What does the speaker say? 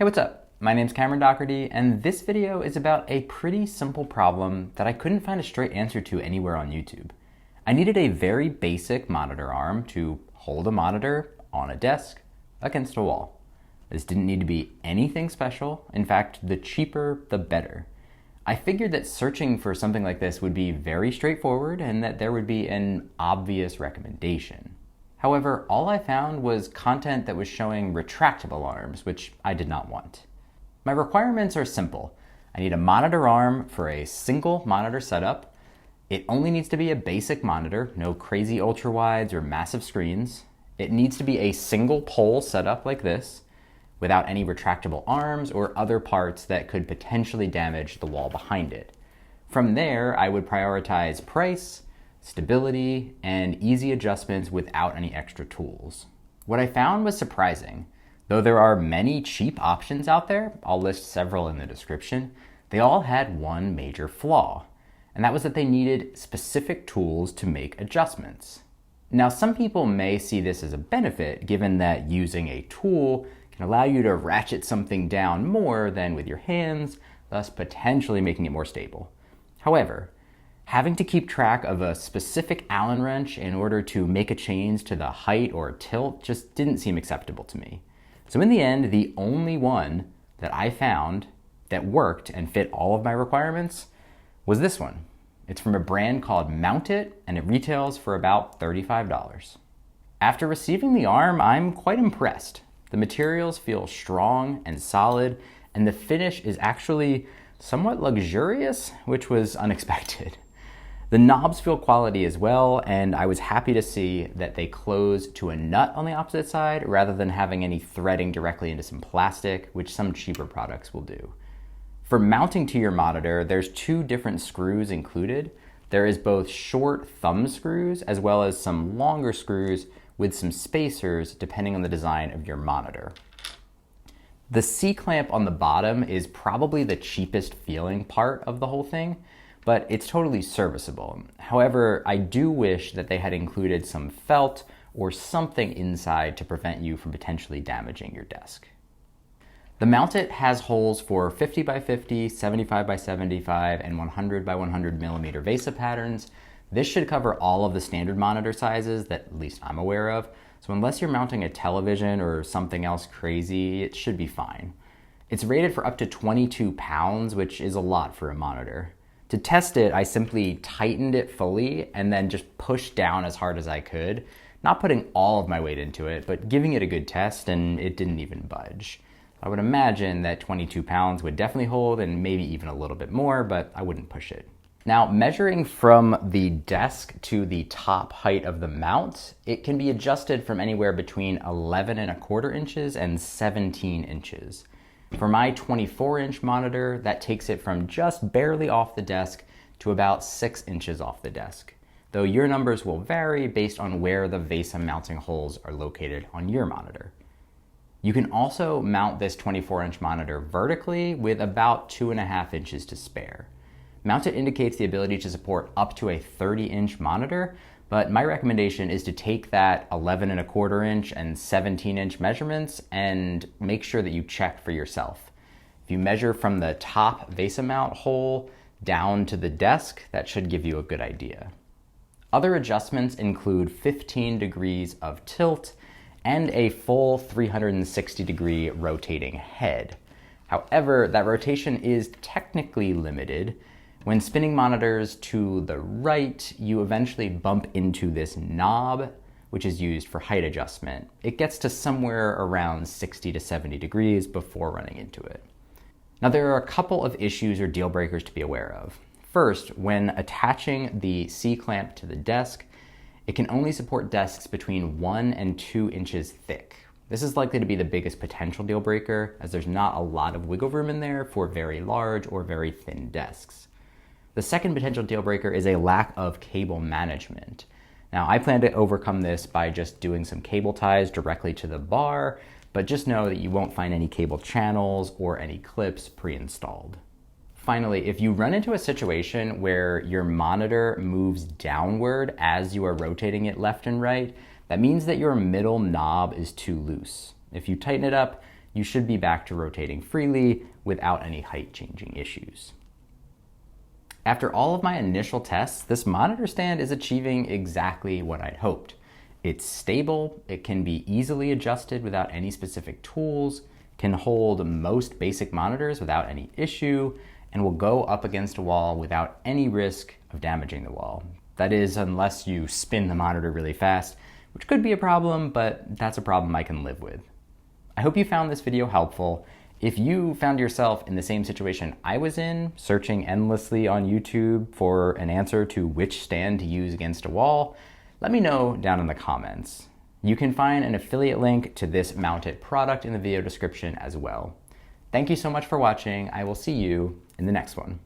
Hey, what's up? My name's Cameron Doherty, and this video is about a pretty simple problem that I couldn't find a straight answer to anywhere on YouTube. I needed a very basic monitor arm to hold a monitor on a desk against a wall. This didn't need to be anything special. In fact, the cheaper, the better. I figured that searching for something like this would be very straightforward and that there would be an obvious recommendation. However, all I found was content that was showing retractable arms, which I did not want. My requirements are simple. I need a monitor arm for a single monitor setup. It only needs to be a basic monitor, no crazy ultra-wides or massive screens. It needs to be a single pole setup like this, without any retractable arms or other parts that could potentially damage the wall behind it. From there, I would prioritize price, stability, and easy adjustments without any extra tools. What I found was surprising. Though there are many cheap options out there, I'll list several in the description, they all had one major flaw, and that was that they needed specific tools to make adjustments. Now, some people may see this as a benefit, given that using a tool can allow you to ratchet something down more than with your hands, thus potentially making it more stable. However, having to keep track of a specific Allen wrench in order to make a change to the height or tilt just didn't seem acceptable to me. So in the end, the only one that I found that worked and fit all of my requirements was this one. It's from a brand called Mount It, and it retails for about $35. After receiving the arm, I'm quite impressed. The materials feel strong and solid, and the finish is actually somewhat luxurious, which was unexpected. The knobs feel quality as well, and I was happy to see that they close to a nut on the opposite side rather than having any threading directly into some plastic, which some cheaper products will do. For mounting to your monitor, there's two different screws included. There is both short thumb screws as well as some longer screws with some spacers depending on the design of your monitor. The C-clamp on the bottom is probably the cheapest feeling part of the whole thing, but it's totally serviceable. However, I do wish that they had included some felt or something inside to prevent you from potentially damaging your desk. The Mount It has holes for 50 by 50, 75 by 75, and 100 by 100 millimeter VESA patterns. This should cover all of the standard monitor sizes that at least I'm aware of, so unless you're mounting a television or something else crazy, it should be fine. It's rated for up to 22 pounds, which is a lot for a monitor. To test it, I simply tightened it fully and then just pushed down as hard as I could, not putting all of my weight into it, but giving it a good test, and it didn't even budge. I would imagine that 22 pounds would definitely hold, and maybe even a little bit more, but I wouldn't push it. Now, measuring from the desk to the top height of the mount, it can be adjusted from anywhere between 11.25 inches and 17 inches. For my 24-inch monitor, that takes it from just barely off the desk to about 6 inches off the desk, though your numbers will vary based on where the VESA mounting holes are located on your monitor. You can also mount this 24-inch monitor vertically with about 2.5 inches to spare. Mount It indicates the ability to support up to a 30-inch monitor, but my recommendation is to take that 11.25 inch and 17-inch measurements and make sure that you check for yourself. If you measure from the top VESA mount hole down to the desk, that should give you a good idea. Other adjustments include 15 degrees of tilt and a full 360-degree rotating head. However, that rotation is technically limited. When spinning monitors to the right, you eventually bump into this knob, which is used for height adjustment. It gets to somewhere around 60 to 70 degrees before running into it. Now, there are a couple of issues or deal breakers to be aware of. First, when attaching the C-clamp to the desk, it can only support desks between 1 and 2 inches thick. This is likely to be the biggest potential deal breaker, as there's not a lot of wiggle room in there for very large or very thin desks. The second potential deal breaker is a lack of cable management. Now, I plan to overcome this by just doing some cable ties directly to the bar, but just know that you won't find any cable channels or any clips pre-installed. Finally, if you run into a situation where your monitor moves downward as you are rotating it left and right, that means that your middle knob is too loose. If you tighten it up, you should be back to rotating freely without any height changing issues. After all of my initial tests, this monitor stand is achieving exactly what I'd hoped. It's stable, it can be easily adjusted without any specific tools, can hold most basic monitors without any issue, and will go up against a wall without any risk of damaging the wall. That is, unless you spin the monitor really fast, which could be a problem, but that's a problem I can live with. I hope you found this video helpful. If you found yourself in the same situation I was in, searching endlessly on YouTube for an answer to which stand to use against a wall, let me know down in the comments. You can find an affiliate link to this mounted product in the video description as well. Thank you so much for watching. I will see you in the next one.